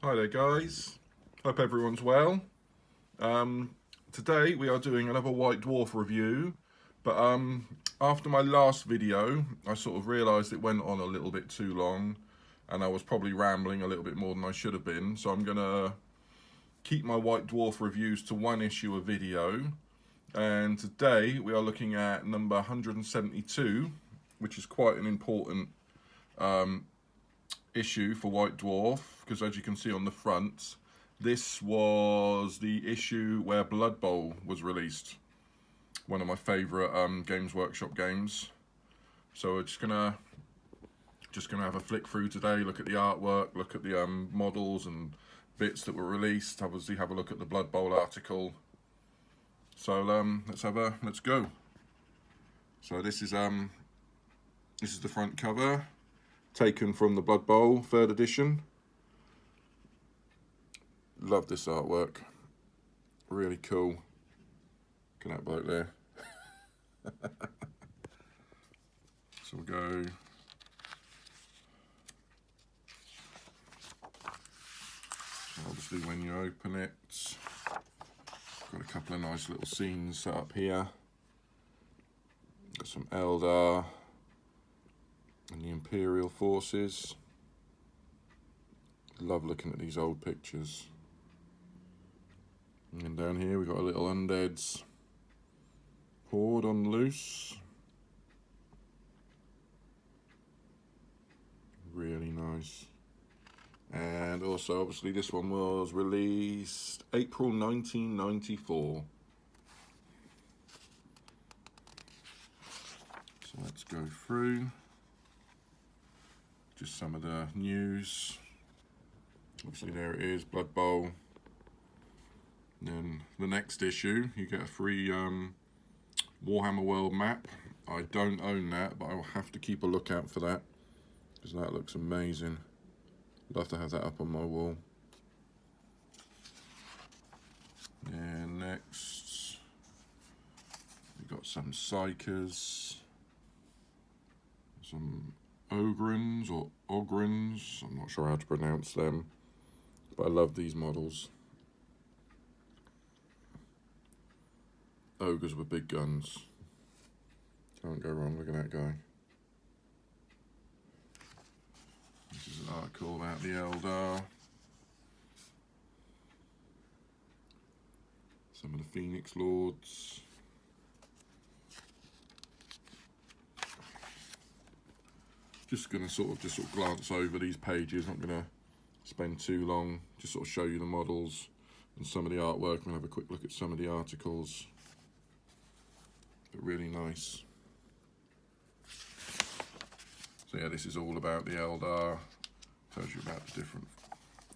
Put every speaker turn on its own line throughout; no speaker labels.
Hi there guys, hope everyone's well. Today we are doing another White Dwarf review, but after my last video I sort of realised it went on a little bit too long and I was probably rambling a little bit more than I should have been, so I'm going to keep my White Dwarf reviews to one issue a video, and today we are looking at number 172, which is quite an important issue for White Dwarf, because as you can see on the front, this was the issue where Blood Bowl was released. One of my favourite Games Workshop games. So we're just gonna have a flick through today, look at the artwork, look at the models and bits that were released. Obviously, have a look at the Blood Bowl article. So let's go. So this is the front cover, taken from the Blood Bowl 3rd edition. Love this artwork, really cool. Look at that bloke there. So we'll go. So obviously when you open it, got a couple of nice little scenes set up here. Got some Eldar and the Imperial forces. Love looking at these old pictures. And down here we've got a little undead's horde on loose. Really nice. And also obviously this one was released April 1994. So let's go through just some of the news. Obviously there it is, Blood Bowl. Then the next issue, you get a free Warhammer World map. I don't own that, but I will have to keep a lookout for that, because that looks amazing. Love to have that up on my wall. And next, we've got some Psychers, some Ogrins or Ogrins, I'm not sure how to pronounce them, but I love these models. Ogres with big guns. Can't go wrong, look at that guy. This is an article about the Eldar. Some of the Phoenix Lords. Just going to sort of glance over these pages, not going to spend too long, just sort of show you the models and some of the artwork. We'll have a quick look at some of the articles. But really nice. So yeah, this is all about the Eldar. Tells you about the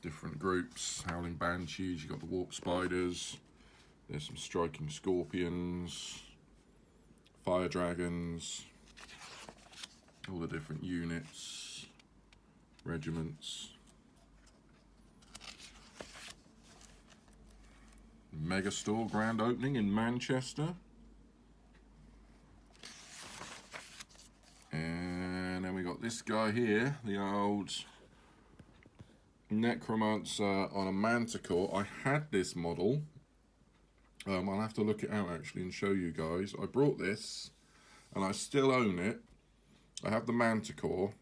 different groups. Howling Banshees, you've got the Warp Spiders. There's some Striking Scorpions. Fire Dragons. All the different units. Regiments. Megastore grand opening in Manchester. And then we got this guy here, the old Necromancer on a Manticore. I had this model. I'll have to look it out actually and show you guys. I brought this and I still own it. I have the Manticore.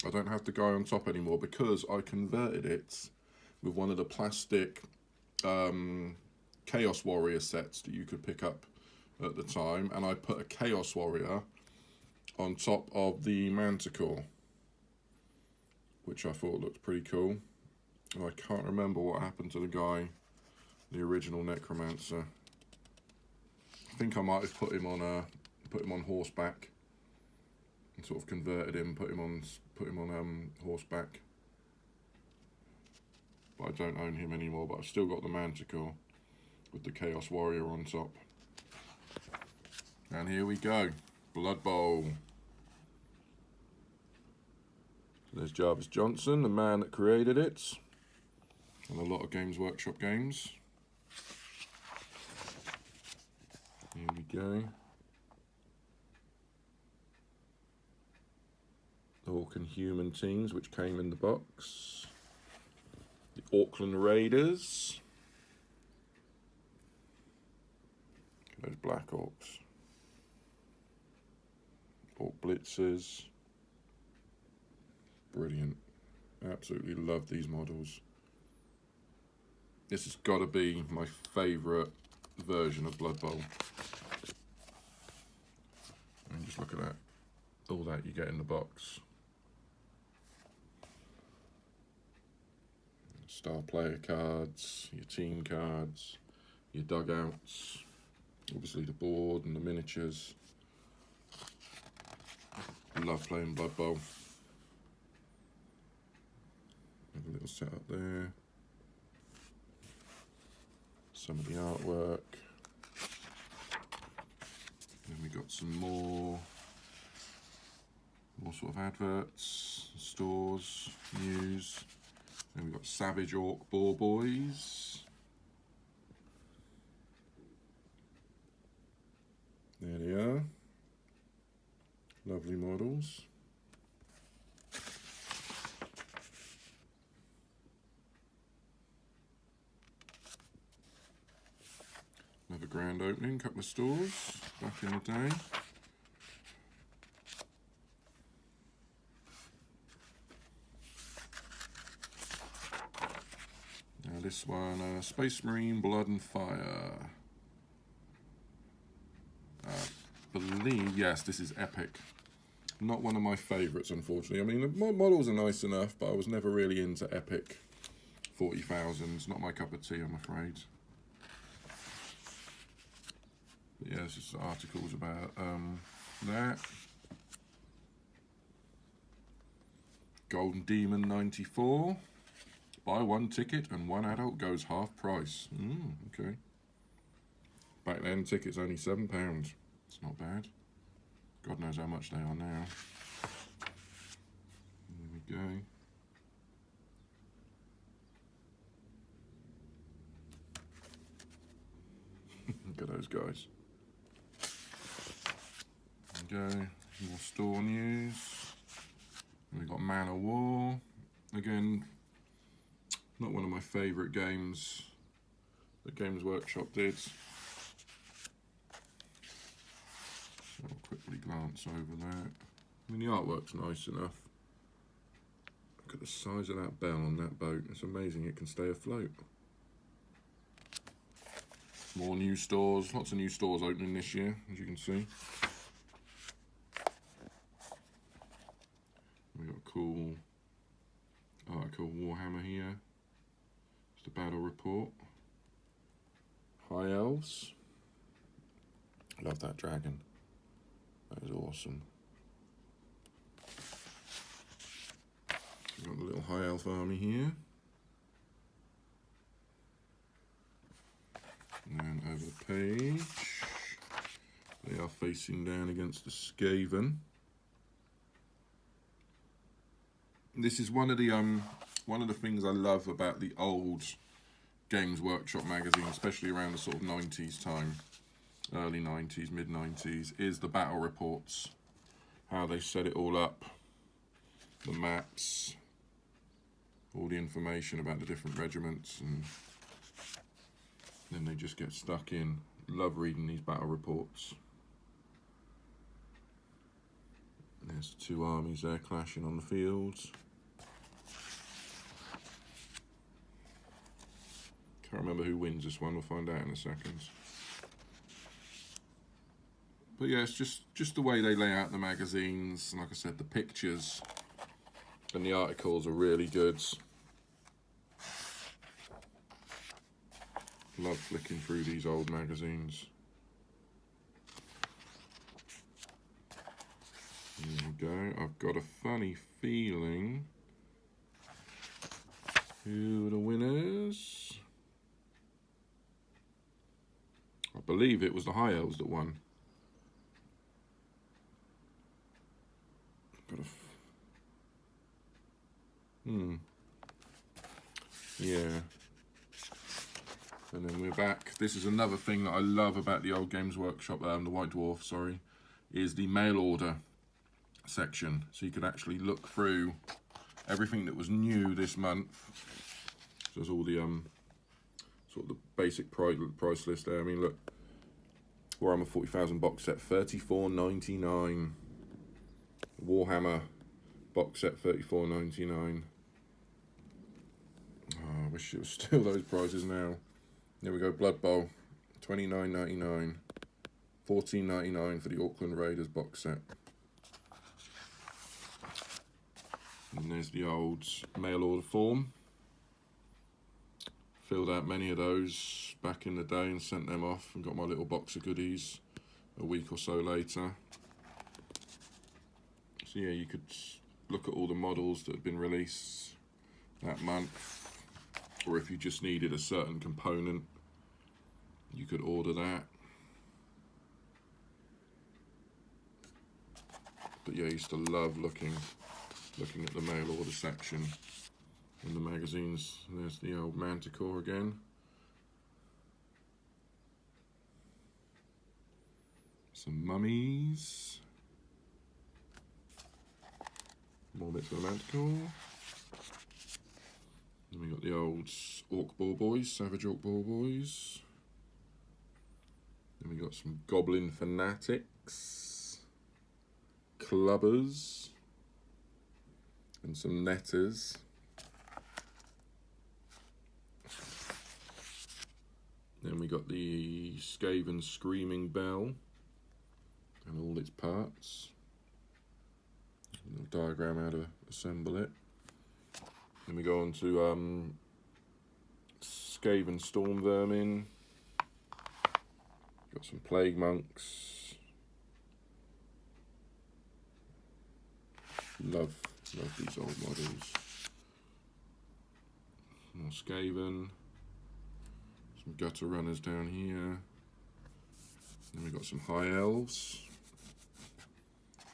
I don't have the guy on top anymore because I converted it with one of the plastic Chaos Warrior sets that you could pick up at the time, and I put a Chaos Warrior on top of the Manticore, which I thought looked pretty cool. And I can't remember what happened to the guy, the original Necromancer. I think I might have put him on horseback and sort of converted him, put him on horseback. But I don't own him anymore, but I've still got the Manticore with the Chaos Warrior on top. And here we go, Blood Bowl. So there's Jarvis Johnson, the man that created it, and a lot of Games Workshop games. Here we go. The Orc and Human teams, which came in the box. The Auckland Raiders. Those Black Hawks. Orc Blitzers. Brilliant. Absolutely love these models. This has got to be my favourite version of Blood Bowl. And just look at that. All that you get in the box. Star player cards, your team cards, your dugouts, obviously the board and the miniatures. Love playing Blood Bowl. Have a little setup there. Some of the artwork. Then we got some more sort of adverts, stores, news. Then we've got Savage Orc Boar Boys. There they are. Lovely models. Another grand opening, couple of stores back in the day. Now this one, Space Marine Blood and Fire. I believe, yes, this is epic. Not one of my favourites, unfortunately. I mean, the models are nice enough, but I was never really into epic 40,000s. Not my cup of tea, I'm afraid. But yeah, it's just articles about that. Golden Demon 94. Buy one ticket and one adult goes half price. Okay. Back then, tickets only £7. It's not bad. God knows how much they are now. There we go. Look at those guys. There we go. More store news. And we've got Man of War. Again, not one of my favourite games that Games Workshop did. I'll quickly glance over that. I mean, the artwork's nice enough. Look at the size of that bell on that boat. It's amazing it can stay afloat. More new stores. Lots of new stores opening this year, as you can see. We've got a cool article Warhammer here. It's the battle report. High Elves. Love that dragon. That is awesome. We've got a little High Elf army here. And then over the page, they are facing down against the Skaven. This is one of the things I love about the old Games Workshop magazine, especially around the sort of 90s time. Early 90s, mid 90s, is the battle reports, how they set it all up, the maps, all the information about the different regiments, and then they just get stuck in. Love reading these battle reports. There's two armies there clashing on the fields. Can't remember who wins this one, we'll find out in a second. But yeah, it's just the way they lay out the magazines. And like I said, the pictures and the articles are really good. Love flicking through these old magazines. There we go. I've got a funny feeling who are the winners. I believe it was the High Elves that won. Yeah. And then we're back. This is another thing that I love about the old Games Workshop, the White Dwarf, sorry, is the mail order section. So you could actually look through everything that was new this month There's all the sort of the basic price list there. I mean, look, Warhammer 40,000 box set, $34.99. Warhammer box set, $34.99. Oh, I wish it was still those prices now. There we go, Blood Bowl, $29.99. $14.99 for the Auckland Raiders box set. And there's the old mail order form. Filled out many of those back in the day and sent them off, and got my little box of goodies a week or so later. So yeah, you could look at all the models that had been released that month, or if you just needed a certain component, you could order that. But yeah, I used to love looking at the mail order section in the magazines. And there's the old Manticore again. Some mummies. More bits of the Manticore. Then we got the old Orc Ball Boys, Savage Orc Ball Boys. Then we got some Goblin Fanatics, Clubbers, and some Netters. Then we got the Skaven Screaming Bell and all its parts. A little diagram how to assemble it. Then we go on to Skaven Storm Vermin. Got some Plague Monks. Love these old models. More Skaven. Some Gutter Runners down here. Then we got some High Elves.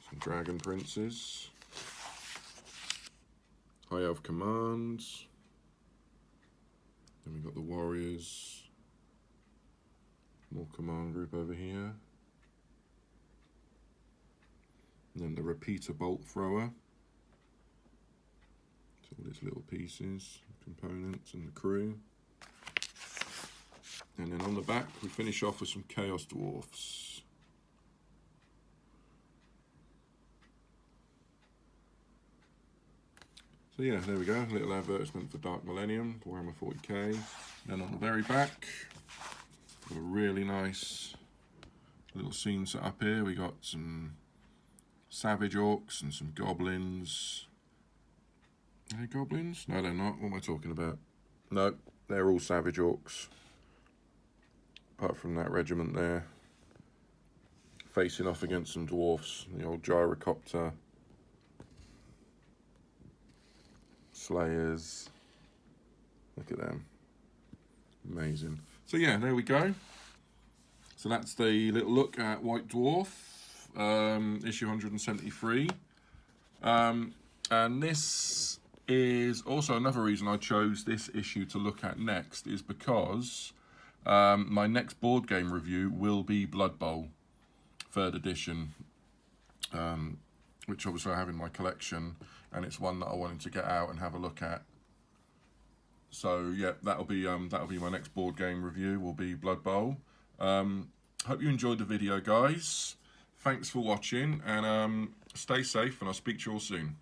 Some Dragon Princes. High Elf Commands. Then we got the Warriors. More command group over here. And then the Repeater Bolt Thrower. So all its little pieces, components, and the crew. And then on the back, we finish off with some Chaos Dwarfs. So yeah, there we go, a little advertisement for Dark Millennium, Warhammer 40k. Then on the very back, got a really nice little scene set up here. We got some Savage Orcs and some Goblins. Are they Goblins? No, they're not. What am I talking about? No, they're all Savage Orcs. Apart from that regiment there. Facing off against some Dwarfs. The old Gyrocopter. Slayers. Look at them. Amazing. So yeah, there we go. So that's the little look at White Dwarf, issue 173. And this is also another reason I chose this issue to look at next, is because my next board game review will be Blood Bowl, 3rd edition, which obviously I have in my collection, and it's one that I wanted to get out and have a look at. So yeah, that'll be my next board game review. Will be Blood Bowl. Hope you enjoyed the video, guys. Thanks for watching, and stay safe, and I'll speak to you all soon.